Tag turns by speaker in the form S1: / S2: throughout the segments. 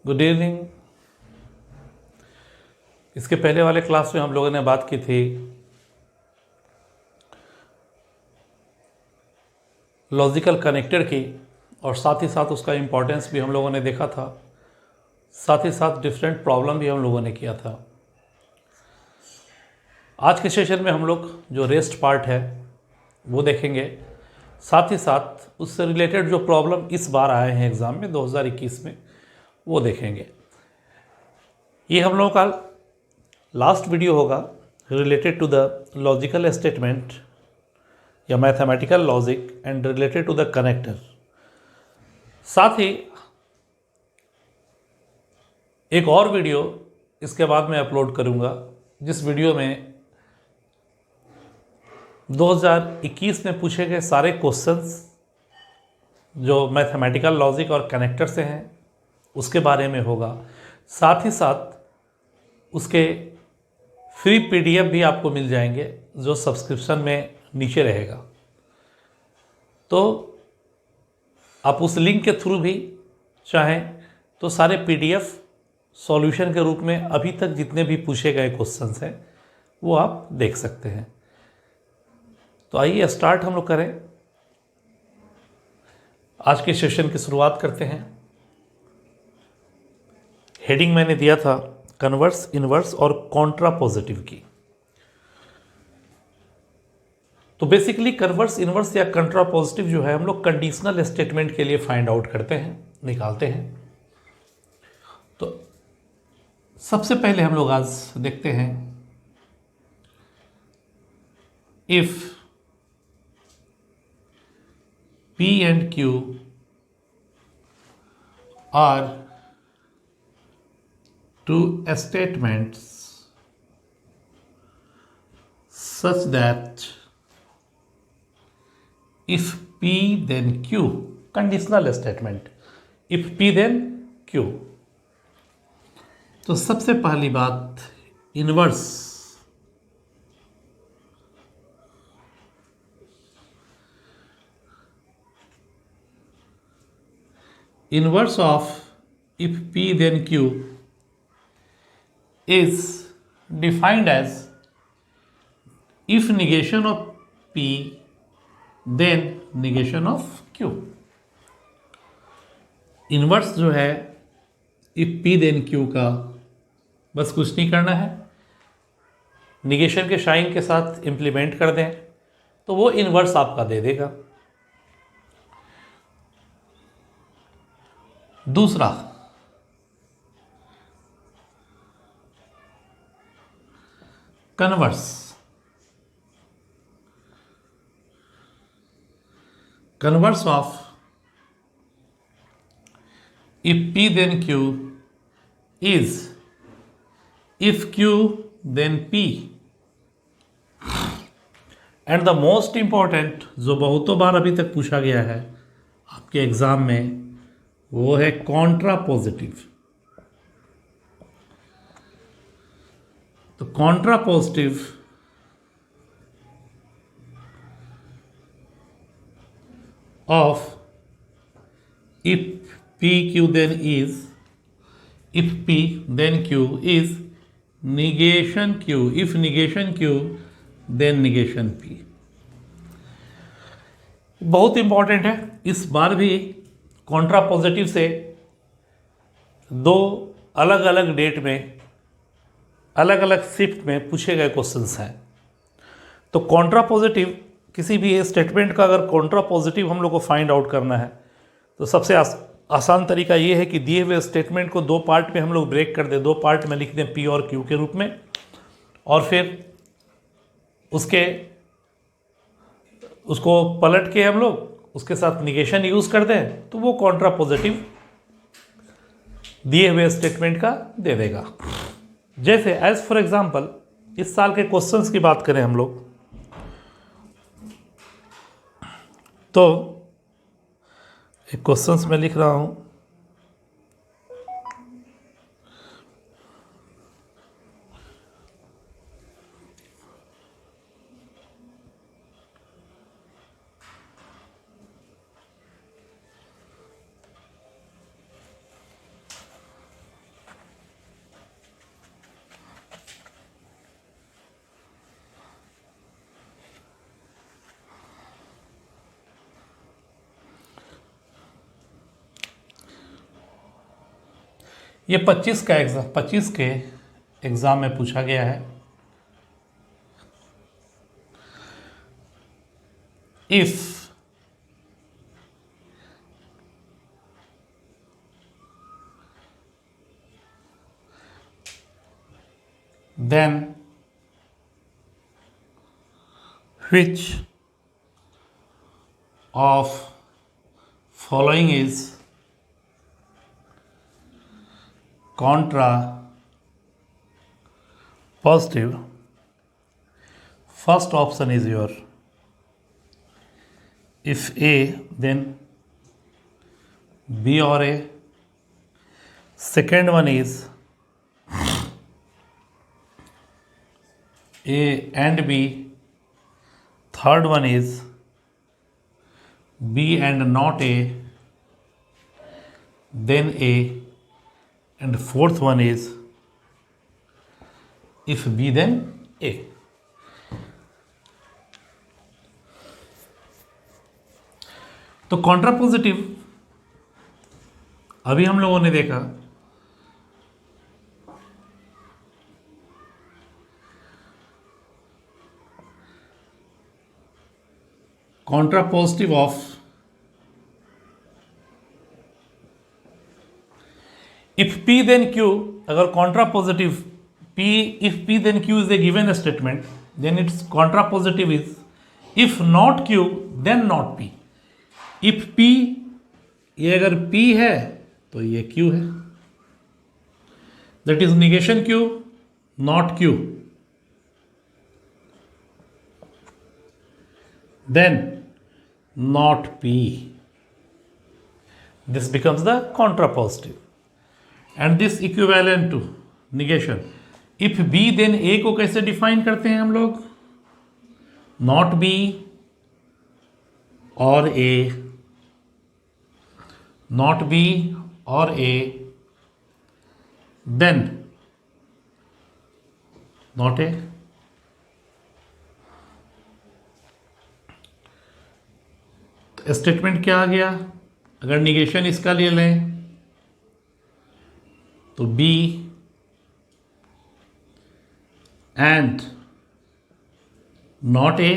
S1: Good evening. इसके पहले वाले क्लास में हम लोगों ने बात की थी लॉजिकल कनेक्टर की, और साथ ही साथ उसका इम्पोर्टेंस भी हम लोगों ने देखा था। साथ ही साथ डिफरेंट प्रॉब्लम भी हम लोगों ने किया था। आज के सेशन में हम लोग जो रेस्ट पार्ट है वो देखेंगे। साथ ही साथ उससे रिलेटेड जो प्रॉब्लम इस बार आए हैं एग्ज़ाम में 2021 में वो देखेंगे। ये हम लोगों का लास्ट वीडियो होगा related to the logical statement या mathematical logic and related to the connector. साथ ही एक और वीडियो इसके बाद मैं अपलोड करूंगा, जिस वीडियो में 2021 में पूछे गए सारे क्वेश्चंस जो मैथमेटिकल लॉजिक और कनेक्टर से हैं उसके बारे में होगा। साथ ही साथ उसके फ्री पीडीएफ भी आपको मिल जाएंगे जो सब्सक्रिप्शन में नीचे रहेगा, तो आप उस लिंक के थ्रू भी चाहें तो सारे पीडीएफ सॉल्यूशन के रूप में अभी तक जितने भी पूछे गए क्वेश्चंस हैं वो आप देख सकते हैं। तो आइए स्टार्ट हम लोग करें। आज के सेशन की शुरुआत करते हैं। हेडिंग मैंने दिया था कन्वर्स, इनवर्स और कॉन्ट्रापोजिटिव की। तो बेसिकली कन्वर्स, इनवर्स या कॉन्ट्रापोजिटिव जो है हम लोग कंडीशनल स्टेटमेंट के लिए फाइंड आउट करते हैं, निकालते हैं। तो सबसे पहले हम लोग आज देखते हैं if P and Q are two statements such that if P then Q, conditional statement, if P then Q। तो सबसे पहली बात inverse, inverse of if P then Q is defined as if negation of P then negation of Q। Inverse जो है if P then Q का बस कुछ नहीं करना है, निगेशन के साइन के साथ इंप्लीमेंट कर दें तो वो इनवर्स आपका दे देगा। दूसरा converse, converse of if P then Q is if Q then P। And the most important जो बहुतों बार अभी तक पूछा गया है आपके एग्जाम में वो है कॉन्ट्रापोजिटिव। तो contrapositive of if P Q then is, if P then Q is negation Q, if negation Q then negation P। बहुत इंपॉर्टेंट है। इस बार भी कॉन्ट्रापोजिटिव से दो अलग अलग डेट में अलग अलग शिफ्ट में पूछे गए क्वेश्चंस हैं। तो कॉन्ट्रापोजिटिव किसी भी स्टेटमेंट का अगर कॉन्ट्रापोजिटिव हम लोग को फाइंड आउट करना है तो सबसे आसान तरीका ये है कि दिए हुए स्टेटमेंट को दो पार्ट में हम लोग ब्रेक कर दें, दो पार्ट में लिख दें P और Q के रूप में, और फिर उसको पलट के हम लोग उसके साथ निगेशन यूज़ कर दें तो वो कॉन्ट्रापोजिटिव दिए हुए स्टेटमेंट का दे देगा। जैसे एज फॉर एग्जांपल इस साल के क्वेश्चंस की बात करें हम लोग तो एक क्वेश्चंस में लिख रहा हूं ये 25 के एग्ज़ाम में पूछा गया है। If then which of following is contra positive? First option is your if A, then B or A. Second one is A and B. Third one is B and not A, then A, and fourth one is if B then A. तो contrapositive अभी हम लोगों ने देखा contrapositive of if P then Q, अगर contrapositive P, if P then Q is a given statement, then its contrapositive is if not Q then not P. if P, ये अगर P है तो ये Q है, that is negation Q, not Q. Then not P. This becomes the contrapositive. And this equivalent to negation. If B then A को कैसे define करते हैं हम लोग? Not B और A. Not B और A. Then not A. Statement क्या आ गया? अगर निगेशन इसका ले लें तो B and not A,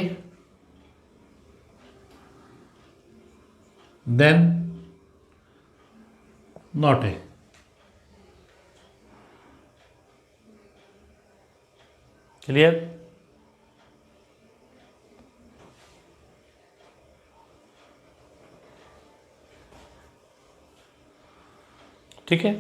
S1: then not A. Clear? ठीक है।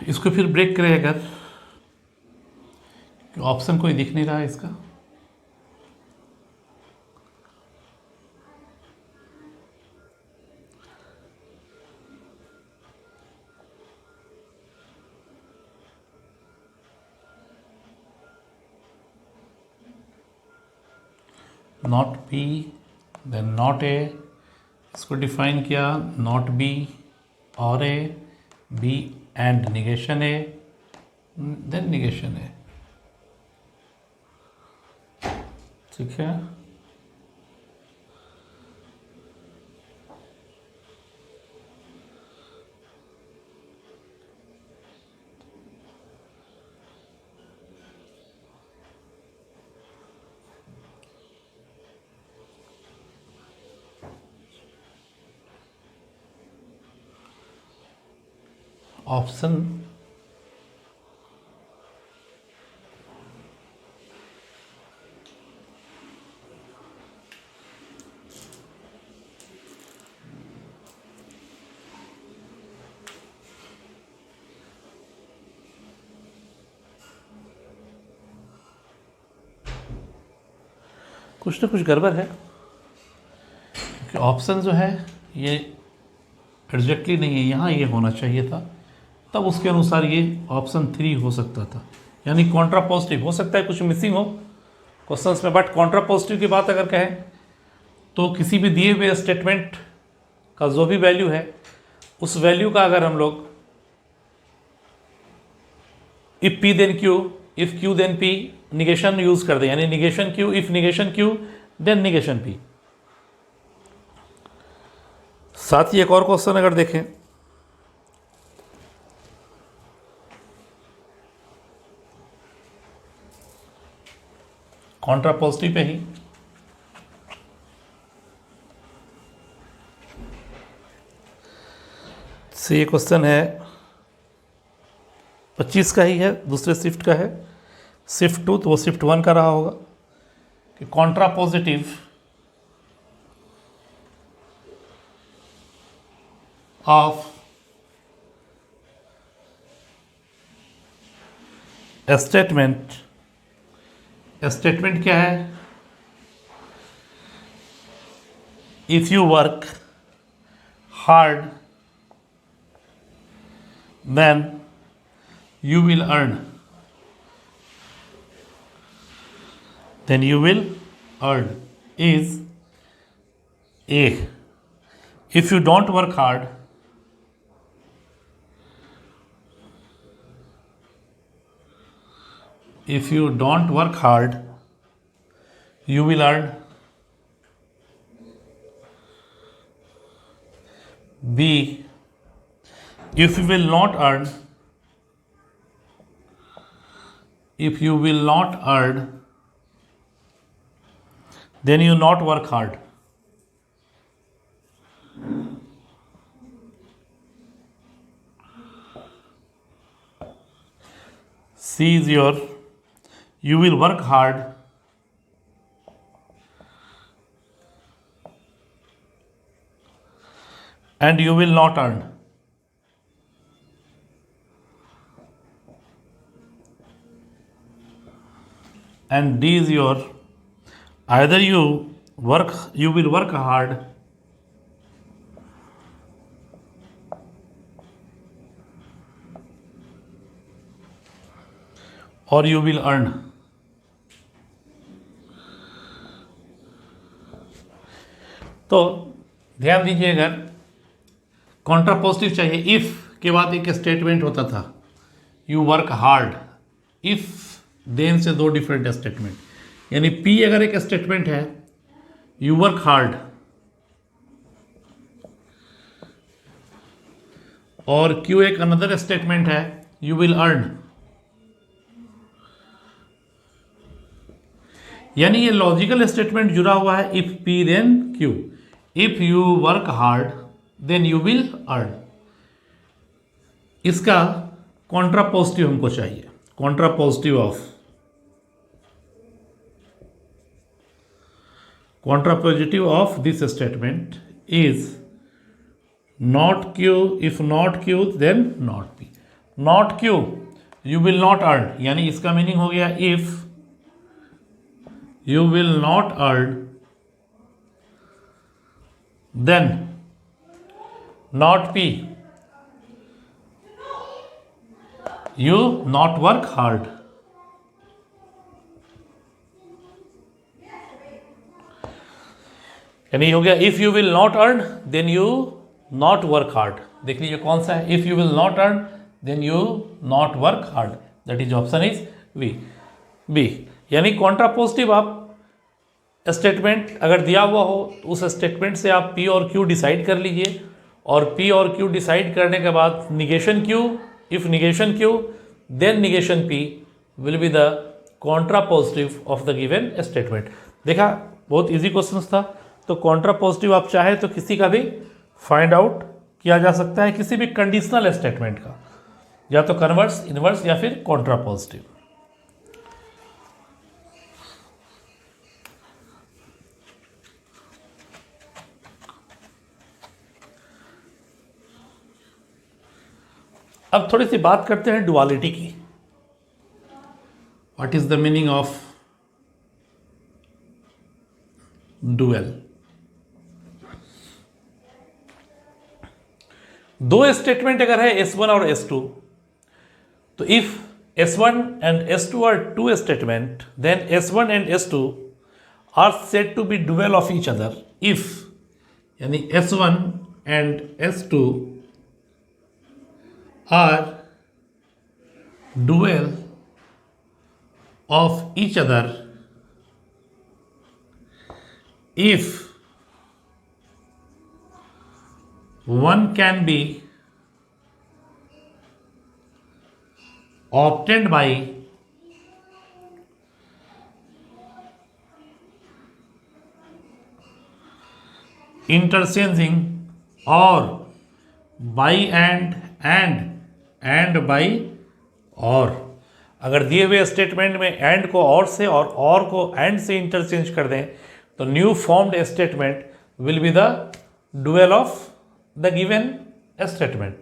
S1: इसको फिर ब्रेक करें अगर, ऑप्शन कोई दिख नहीं रहा है इसका। Not B then not A, इसको डिफाइन किया नॉट बी और A, B and negation A, then negation A. ठीक है, ऑप्शन कुछ ना कुछ गड़बड़ है, क्योंकि ऑप्शन जो है ये एग्जैक्टली नहीं है, यहाँ ये होना चाहिए था, तब उसके अनुसार ये ऑप्शन 3 हो सकता था, यानी कॉन्ट्रा पॉजिटिव। हो सकता है कुछ मिसिंग हो क्वेश्चंस में, बट कॉन्ट्रा पॉजिटिव की बात अगर कहें तो किसी भी दिए हुए स्टेटमेंट का जो भी वैल्यू है, उस वैल्यू का अगर हम लोग if P then Q, if Q then P negation use कर दें, यानी negation Q, if negation Q then negation P। साथ ही एक और क्वेश्चन अगर देखें, कॉन्ट्रा पॉजिटिव पे ही, से ये क्वेश्चन है 25 का ही है, दूसरे शिफ्ट का है, शिफ्ट 2, तो वो शिफ्ट 1 का रहा होगा कि Contra positive of statement, statement क्या है, if you work hard then you will earn, then you will earn is A. If you don't work hard, if you don't work hard, you will earn B. If you will not earn, if you will not earn, then you not work hard. C is your, you will work hard and you will not earn. And D is your, either you will work hard or you will earn. तो ध्यान दीजिए, अगर Contra positive चाहिए, if के बाद एक statement होता था, you work hard, if then say 2 different statement, यानी P अगर एक स्टेटमेंट है, यू वर्क हार्ड, और Q एक अनदर स्टेटमेंट है, यू विल अर्न। यानी ये लॉजिकल स्टेटमेंट जुड़ा हुआ है if P then Q, if you work hard then you will earn. इसका कॉन्ट्रा पॉजिटिव हमको चाहिए, contrapositive of, contra positive of this statement is not Q, if not Q then not P, not Q you will not earn, यानी इसका meaning हो गया if you will not earn then not P, you not work hard। यानी हो गया if you will not earn then you not work hard. देख लीजिए कौन सा है, if you will not earn then you not work hard, that is option is B. यानी contrapositive आप स्टेटमेंट अगर दिया हुआ हो तो उस स्टेटमेंट से आप P और Q डिसाइड कर लीजिए, और P और Q डिसाइड करने के बाद negation Q, if negation Q then negation P will be the contrapositive of the given statement. देखा, बहुत इजी क्वेश्चन था। तो कॉन्ट्रा पॉजिटिव आप चाहे तो किसी का भी फाइंड आउट किया जा सकता है, किसी भी कंडीशनल स्टेटमेंट का, या तो कन्वर्स, इनवर्स या फिर कॉन्ट्रा पॉजिटिव। अब थोड़ी सी बात करते हैं डुअलिटी की। What is the meaning of dual. दो स्टेटमेंट अगर है S1 और S2, तो if S1 and S2 are two statement, then S1 and S2 are said to be dual of each other if, यानी S1 and S2 are dual of each other if one can be obtained by interchanging or by and by or। अगर दिए हुए statement में and को और को and से interchange कर दें तो new formed statement will be the dual of the given statement.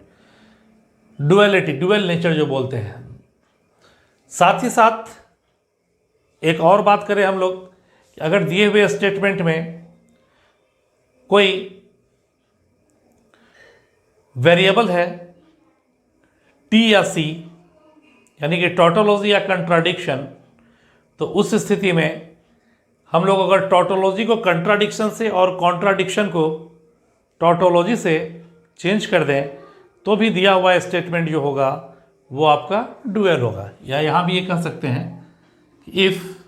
S1: Duality, dual nature जो बोलते हैं। साथ ही साथ एक और बात करें हम लोग कि अगर दिए हुए स्टेटमेंट में कोई वेरिएबल है टी या सी, यानी कि टोटोलॉजी या कंट्राडिक्शन, तो उस स्थिति में हम लोग अगर टोटोलॉजी को कंट्राडिक्शन से और कॉन्ट्राडिक्शन को टोटोलॉजी से चेंज कर दें तो भी दिया हुआ स्टेटमेंट जो होगा वो आपका डुअल होगा। या यहाँ भी ये कह सकते हैं कि इफ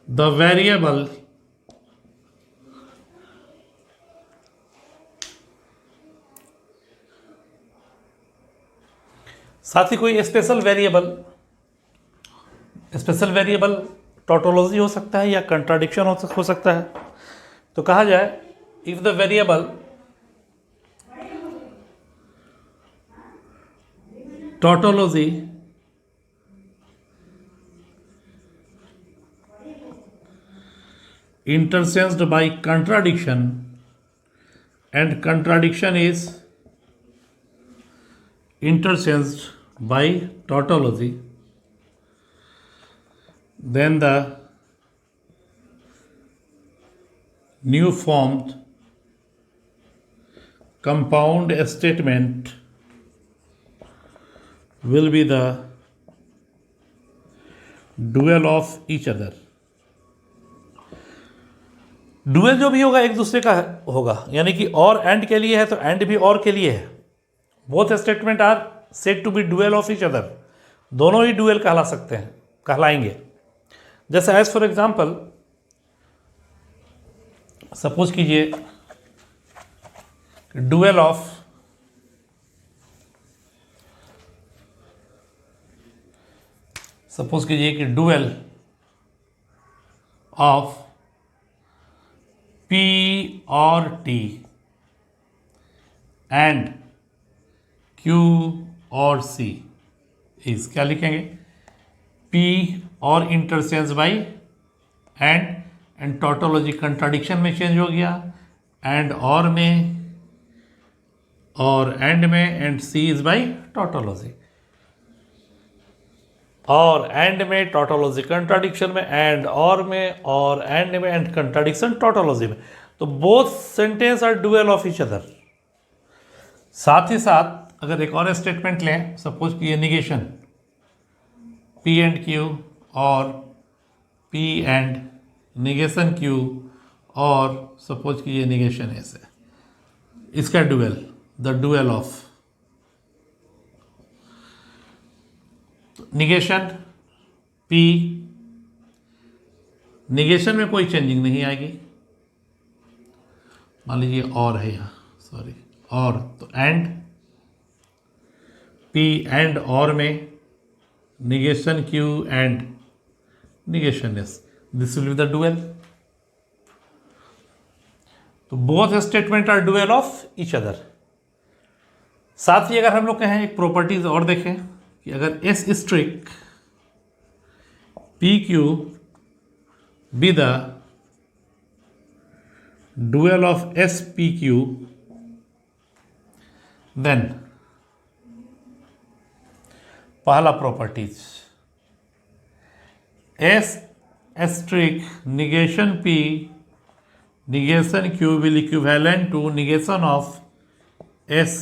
S1: the variable साथ ही कोई स्पेशल वेरिएबल टोटोलॉजी हो सकता है या कंट्राडिक्शन हो सकता है, तो कहा जाए if the variable tautology interchanged by contradiction and contradiction is interchanged by tautology, then the new formed compound statement will be the dual of each other। Dual जो भी होगा एक दूसरे का होगा, यानी कि और एंड के लिए है तो एंड भी और के लिए है। Both statement are said to be dual of each other, दोनों ही डुअल कहलाएंगे। जैसे एज फॉर एग्जांपल सपोज कीजिए dual of dual of P or T and Q or C is क्या लिखेंगे? P or interchange by and tautology contradiction में change हो गया, एंड और में और एंड में, and C is by tautology, or and में टोटोलॉजी कंट्राडिक्शन में, एंड और में, और एंड में, एंड कंट्राडिक्शन टोटोलॉजी में। तो both sentence are dual of each other. साथ ही साथ अगर एक और स्टेटमेंट लें, सपोज कि ये निगेशन P एंड Q और P एंड निगेशन Q, और सपोज कि ये निगेशन ऐसे, इसका dual, the dual of negation P, negation में कोई चेंजिंग नहीं आएगी, मान लीजिए और है यहाँ, सॉरी और, तो एंड P एंड और में negation Q and negation S, this will be the dual. तो both statement are dual of each other. साथ ही अगर हम लोग कहें एक प्रॉपर्टीज और देखें कि अगर S asterisk PQ be the dual of SPQ, then पहला properties, S asterisk negation P negation Q will equivalent to negation of S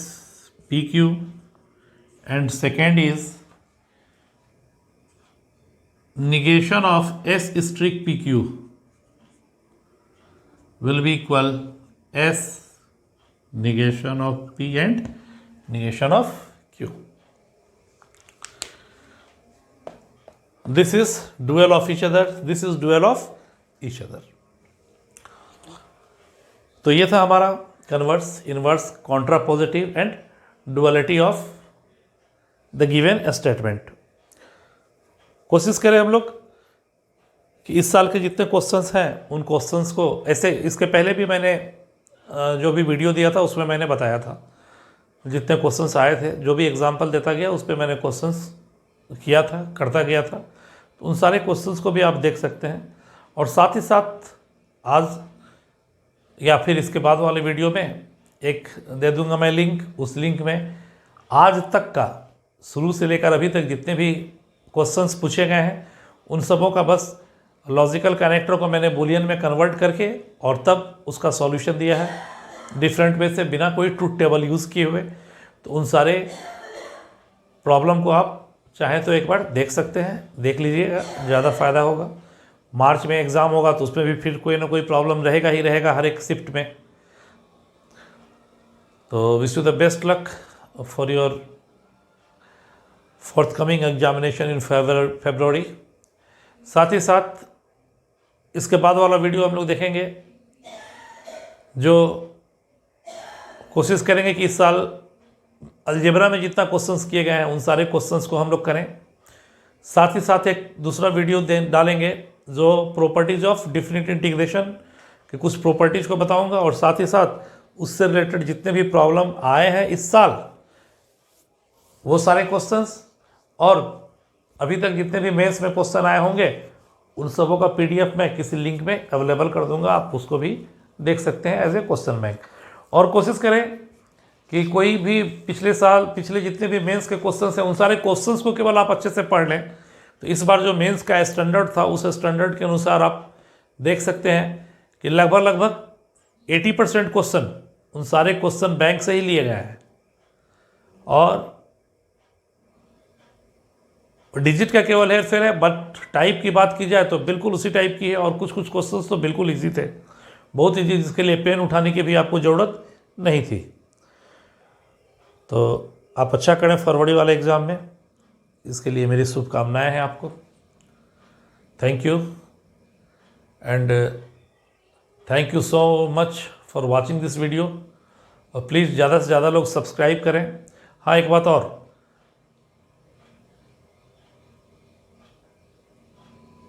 S1: PQ, and second is negation of S strict PQ will be equal S negation of P and negation of Q. This is dual of each other, this is dual of each other. तो ये था हमारा converse, inverse, contrapositive and duality of the given statement. कोशिश करें हम लोग कि इस साल के जितने क्वेश्चंस हैं उन क्वेश्चंस को ऐसे, इसके पहले भी मैंने जो भी वीडियो दिया था उसमें मैंने बताया था जितने क्वेश्चंस आए थे, जो भी एग्जांपल देता गया उस पर मैंने क्वेश्चंस किया था, करता गया था। तो उन सारे क्वेश्चंस को भी आप देख सकते हैं। और साथ ही साथ आज या फिर इसके बाद वाले वीडियो में एक दे दूंगा मैं लिंक, उस लिंक में आज तक का शुरू से लेकर अभी तक जितने भी क्वेश्चंस पूछे गए हैं उन सबों का बस लॉजिकल कनेक्टर को मैंने बूलियन में कन्वर्ट करके और तब उसका सॉल्यूशन दिया है डिफरेंट वे से, बिना कोई ट्रूथ टेबल यूज़ किए हुए। तो उन सारे प्रॉब्लम को आप चाहें तो एक बार देख सकते हैं, देख लीजिएगा, ज़्यादा फ़ायदा होगा। मार्च में एग्ज़ाम होगा तो उसमें भी फिर कोई ना कोई प्रॉब्लम रहेगा ही रहेगा हर एक शिफ्ट में। तो wish you the best luck for your forthcoming examination in February. साथ ही साथ इसके बाद वाला वीडियो हम लोग देखेंगे, जो कोशिश करेंगे कि इस साल अलजेब्रा में जितना क्वेश्चंस किए गए हैं उन सारे क्वेश्चंस को हम लोग करें। साथ ही साथ एक दूसरा वीडियो डालेंगे जो प्रॉपर्टीज ऑफ डिफिनिट इंटीग्रेशन के कुछ प्रॉपर्टीज को बताऊंगा, और साथ ही साथ उससे रिलेटेड जितने भी प्रॉब्लम आए हैं इस साल वो सारे क्वेश्चंस, और अभी तक जितने भी मेंस में क्वेश्चन आए होंगे उन सबों का PDF मैं किसी लिंक में अवेलेबल कर दूंगा, आप उसको भी देख सकते हैं एज ए क्वेश्चन बैंक। और कोशिश करें कि कोई भी पिछले जितने भी मेंस के क्वेश्चंस हैं उन सारे क्वेश्चंस को केवल आप अच्छे से पढ़ लें। तो इस बार जो मेंस का स्टैंडर्ड था उस स्टैंडर्ड के अनुसार आप देख सकते हैं कि लगभग 80% क्वेश्चन उन सारे क्वेश्चन बैंक से ही लिए गए हैं, और डिजिट का केवल हेर फेर है। बट टाइप की बात की जाए तो बिल्कुल उसी टाइप की है, और कुछ कुछ क्वेश्चंस तो बिल्कुल ईजी थे, बहुत ईजी, जिसके लिए पेन उठाने की भी आपको ज़रूरत नहीं थी। तो आप अच्छा करें फरवरी वाले एग्ज़ाम में, इसके लिए मेरी शुभकामनाएं हैं आपको। Thank you and thank you so much for watching this video. और प्लीज़ ज़्यादा से ज़्यादा लोग सब्सक्राइब करें। हाँ, एक बात और,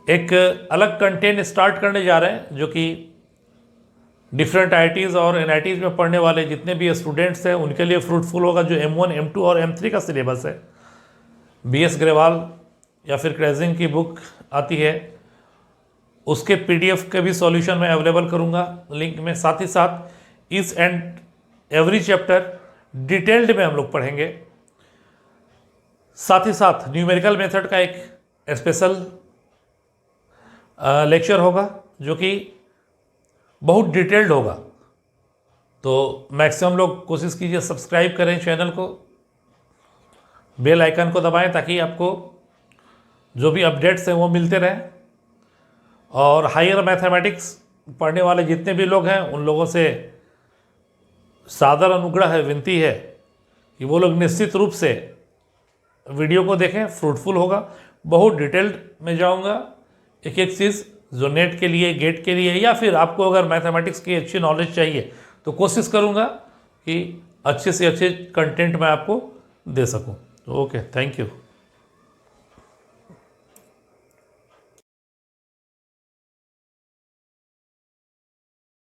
S1: एक अलग कंटेंट स्टार्ट करने जा रहे हैं जो कि डिफरेंट IITs और NITs में पढ़ने वाले जितने भी स्टूडेंट्स हैं उनके लिए फ्रूटफुल होगा। जो M1, M2 और M3 का सिलेबस है, BS ग्रेवाल या फिर क्रेजिंग की बुक आती है, उसके PDF के भी सॉल्यूशन मैं अवेलेबल करूंगा लिंक में। साथ ही साथ each and every chapter detailed में हम लोग पढ़ेंगे। साथ ही साथ न्यूमेरिकल मेथड का एक स्पेशल लेक्चर होगा जो कि बहुत डिटेल्ड होगा। तो मैक्सिमम लोग कोशिश कीजिए सब्सक्राइब करें चैनल को, बेल आइकन को दबाएं ताकि आपको जो भी अपडेट्स हैं वो मिलते रहें। और हायर मैथमेटिक्स पढ़ने वाले जितने भी लोग हैं उन लोगों से सादर अनुग्रह है, विनती है कि वो लोग निश्चित रूप से वीडियो को देखें, फ्रूटफुल होगा। बहुत डिटेल्ड में जाऊंगा, एक एक चीज़ जो नेट के लिए, गेट के लिए, या फिर आपको अगर मैथमेटिक्स की अच्छी नॉलेज चाहिए तो कोशिश करूंगा कि अच्छे से अच्छे कंटेंट मैं आपको दे सकूं। Okay, thank you.